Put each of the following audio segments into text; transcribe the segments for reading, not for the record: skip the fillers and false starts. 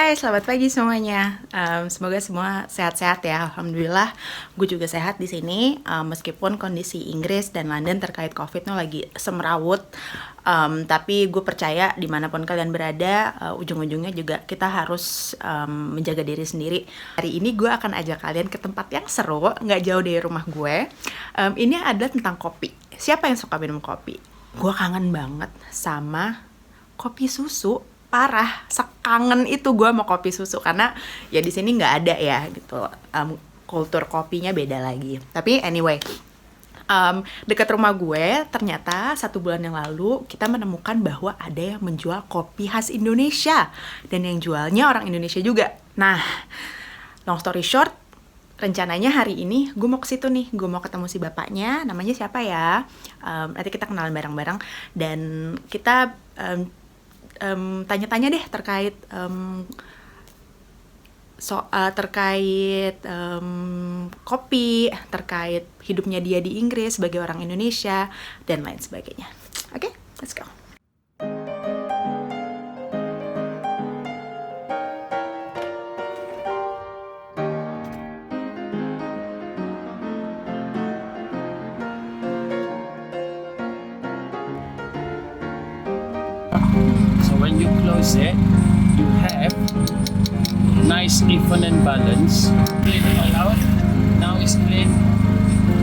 Hai, selamat pagi semuanya. Semoga semua sehat-sehat ya. Alhamdulillah, gue juga sehat di sini. Meskipun kondisi Inggris dan London terkait COVID lagi semrawut, tapi gue percaya dimanapun kalian berada, ujung-ujungnya juga kita harus menjaga diri sendiri. Hari ini gue akan ajak kalian ke tempat yang seru, nggak jauh dari rumah gue. Ini adalah tentang kopi. Siapa yang suka minum kopi? Gue kangen banget sama kopi susu. Parah, sekangen itu gue sama kopi susu karena ya di sini nggak ada ya gitu, kultur kopinya beda lagi. Tapi anyway, dekat rumah gue ternyata 1 bulan yang lalu kita menemukan bahwa ada yang menjual kopi khas Indonesia dan yang jualnya orang Indonesia juga. Nah, long story short, rencananya hari ini gue mau ke situ nih, gue mau ketemu si bapaknya, namanya siapa ya? Nanti kita kenalan bareng-bareng dan kita tanya-tanya deh terkait kopi, terkait hidupnya dia di Inggris sebagai orang Indonesia dan lain sebagainya. Oke, let's go. When you close it, you have nice even and balance. Clean it all out. Now it's clean,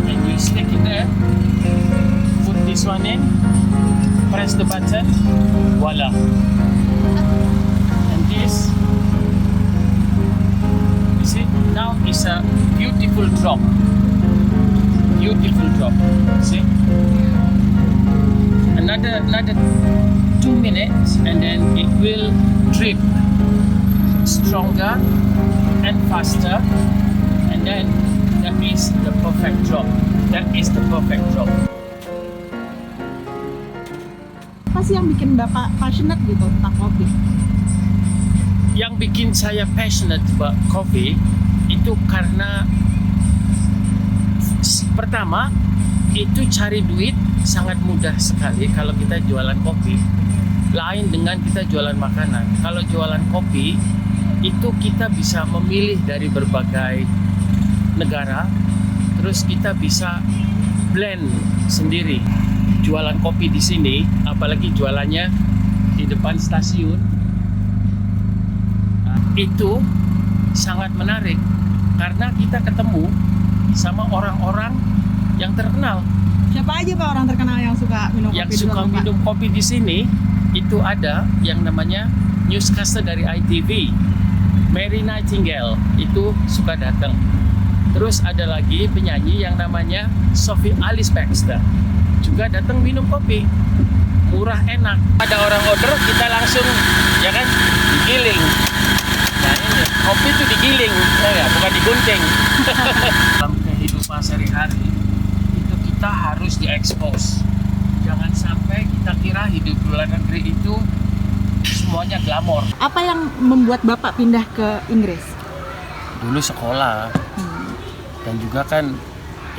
and you stick it there. Put this one in. Press the button. Voila. And this, you see, now it's a beautiful drop. Beautiful drop. See? Another 2 minutes and then it will drip stronger and faster, and then that is the perfect drop. That is the perfect drop. Apa sih yang bikin Bapak passionate gitu tentang kopi? Yang bikin saya passionate about coffee itu karena pertama itu cari duit sangat mudah sekali kalau kita jualan kopi. Lain dengan kita jualan makanan. Kalau jualan kopi itu kita bisa memilih dari berbagai negara, terus kita bisa blend sendiri. Jualan kopi di sini, apalagi jualannya di depan stasiun, itu sangat menarik karena kita ketemu sama orang-orang yang terkenal. Siapa aja Pak orang terkenal yang suka minum kopi? Yang suka minum kopi di sini itu ada yang namanya newscaster dari ITV, Mary Nightingale, itu suka datang. Terus ada lagi penyanyi yang namanya Sophie Alice Baxter, juga datang minum kopi. Murah, enak. Ada orang order, kita langsung ya kan digiling. Nah ini kopi itu digiling, ya bukan digunting. Dalam kehidupan sehari-hari itu kita harus diekspos. Jangan sampai kita kira hidup di luar negeri itu semuanya glamor. Apa yang membuat Bapak pindah ke Inggris? Dulu sekolah dan juga kan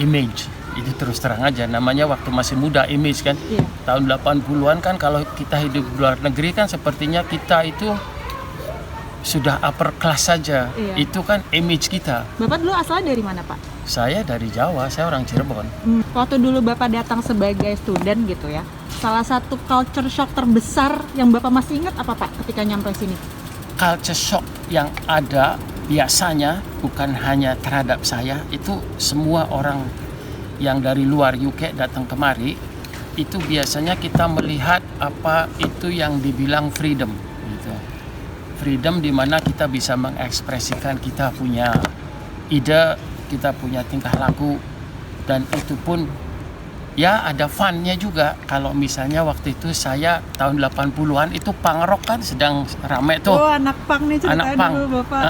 image, itu terus terang aja namanya waktu masih muda image kan. Iya. Tahun 80-an kan kalau kita hidup di luar negeri kan sepertinya kita itu sudah upper class saja. Iya. Itu kan image kita. Bapak dulu asalnya dari mana Pak? Saya dari Jawa, saya orang Cirebon. Waktu dulu Bapak datang sebagai student gitu ya, salah satu culture shock terbesar yang Bapak masih ingat apa Pak ketika nyampe sini? Culture shock yang ada biasanya bukan hanya terhadap saya, itu semua orang yang dari luar UK datang kemari, itu biasanya kita melihat apa itu yang dibilang freedom gitu. Freedom di mana kita bisa mengekspresikan kita punya ide, kita punya tingkah laku, dan itu pun ya ada funnya juga. Kalau misalnya waktu itu saya tahun 80-an itu punk rock kan sedang rame tuh. Oh, anak punk nih ceritanya dulu Bapak.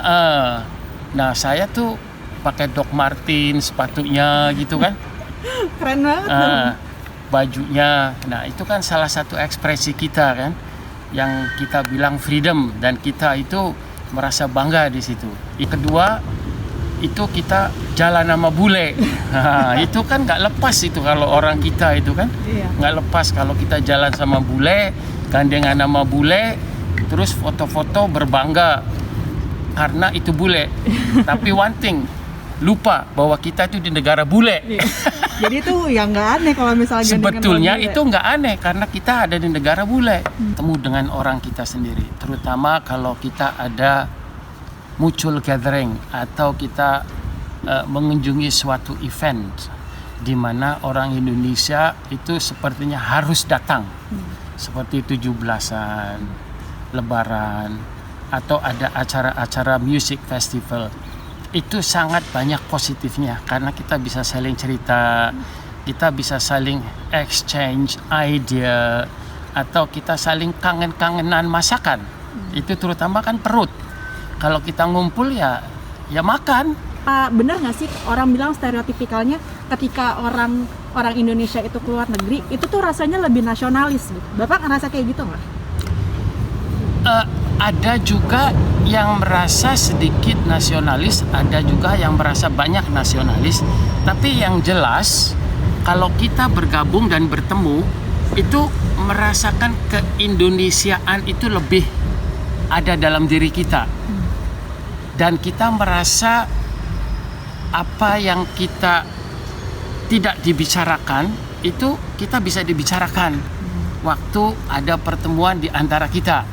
Nah saya tuh pakai Doc Martens sepatunya gitu kan. Keren banget dong. Bajunya. Nah itu kan salah satu ekspresi kita kan, yang kita bilang freedom, dan kita itu merasa bangga di situ. Yang kedua itu kita jalan sama bule. Nah, itu kan nggak lepas itu kalau orang kita itu kan. Iya. Nggak lepas kalau kita jalan sama bule, gandengan sama bule, terus foto-foto berbangga. karena itu bule. Tapi one thing, lupa bahwa kita itu di negara bule. Jadi itu yang nggak aneh kalau misalnya Sebetulnya itu nggak aneh karena kita ada di negara bule. Temu dengan orang kita sendiri, terutama kalau kita ada mutual gathering atau kita mengunjungi suatu event di mana orang Indonesia itu sepertinya harus datang. Seperti 17-an, Lebaran, atau ada acara-acara music festival. Itu sangat banyak positifnya karena kita bisa saling cerita, kita bisa saling exchange idea, atau kita saling kangen-kangenan masakan. Itu terutama kan perut. Kalau kita ngumpul ya makan. Bener nggak sih orang bilang stereotipikalnya ketika orang Indonesia itu keluar negeri itu tuh rasanya lebih nasionalis gitu. Bapak ngerasa kayak gitu nggak? Ada juga yang merasa sedikit nasionalis, ada juga yang merasa banyak nasionalis. Tapi yang jelas kalau kita bergabung dan bertemu itu merasakan keindonesiaan itu lebih ada dalam diri kita. Dan kita merasa apa yang kita tidak dibicarakan itu kita bisa dibicarakan waktu ada pertemuan di antara kita,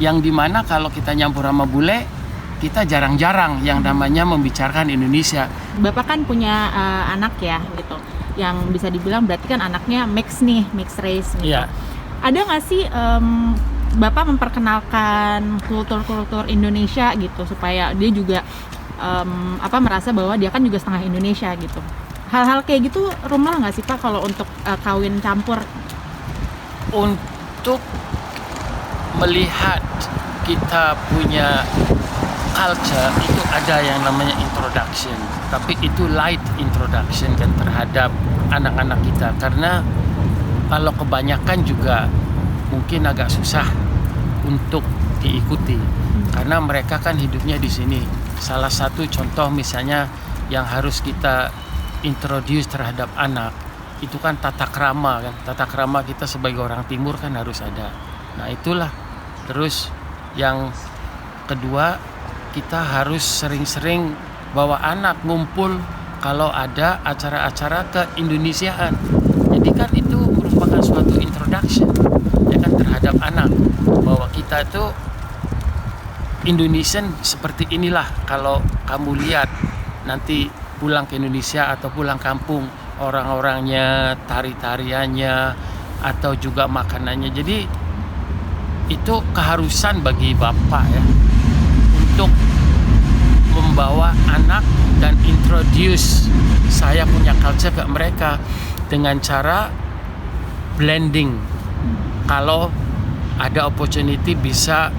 yang dimana kalau kita nyampur sama bule kita jarang-jarang yang namanya membicarakan Indonesia. Bapak kan punya anak ya gitu, yang bisa dibilang berarti kan anaknya mix race gitu. Iya. Ada nggak sih Bapak memperkenalkan kultur Indonesia gitu supaya dia juga merasa bahwa dia kan juga setengah Indonesia gitu. Hal-hal kayak gitu rumah nggak sih Pak kalau untuk kawin campur? Untuk melihat kita punya culture itu ada yang namanya introduction, tapi itu light introduction kan terhadap anak-anak kita, karena kalau kebanyakan juga mungkin agak susah untuk diikuti karena mereka kan hidupnya di sini. Salah satu contoh misalnya yang harus kita introduce terhadap anak itu kan tata krama kan. Tata krama kita sebagai orang timur kan harus ada. Nah itulah. Terus yang kedua, kita harus sering-sering bawa anak ngumpul kalau ada acara-acara keindonesiaan. Jadi kan itu merupakan suatu introduction ya kan terhadap anak bahwa kita itu Indonesian seperti inilah. Kalau kamu lihat nanti pulang ke Indonesia atau pulang kampung, orang-orangnya, tari-tariannya, atau juga makanannya. Jadi itu keharusan bagi bapak ya untuk membawa anak dan introduce saya punya culture ke mereka dengan cara blending. Kalau ada opportunity bisa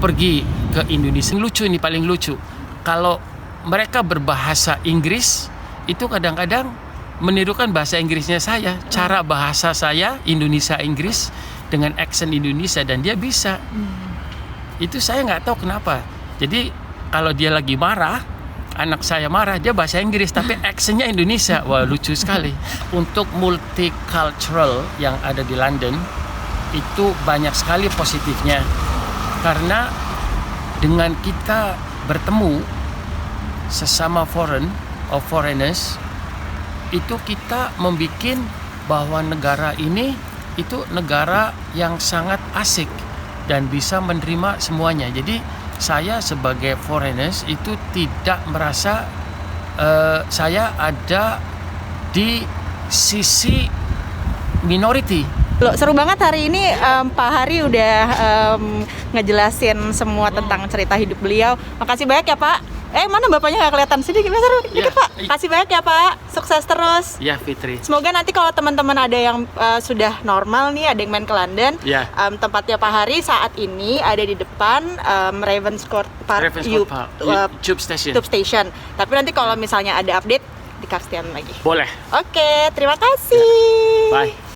pergi ke Indonesia. Lucu ini, paling lucu. Kalau mereka berbahasa Inggris, itu kadang-kadang menirukan bahasa Inggrisnya saya. Cara bahasa saya, Indonesia Inggris, dengan accent Indonesia, dan dia bisa. Itu saya nggak tahu kenapa. Jadi kalau dia lagi marah, anak saya marah, dia bahasa Inggris, tapi accentnya Indonesia. Wah, lucu sekali. Untuk multicultural yang ada di London, itu banyak sekali positifnya. Karena dengan kita bertemu sesama foreigners, itu kita membuat bahwa negara ini itu negara yang sangat asik dan bisa menerima semuanya. Jadi saya sebagai foreigners itu tidak merasa saya ada di sisi minority. Loh, seru banget hari ini Pak Hari udah ngejelasin semua tentang cerita hidup beliau. Makasih banyak ya Pak. Mana bapaknya nggak kelihatan? Sini gimana seru? Dikit Pak. Kasih banyak ya Pak. Sukses terus. Ya Fitri. Semoga nanti kalau teman-teman ada yang sudah normal nih, ada yang main ke London, tempatnya Pak Hari saat ini ada di depan Ravenscourt Park, Tube Station. Tapi nanti kalau misalnya ada update dikasih lagi. Boleh. Oke, terima kasih. Bye.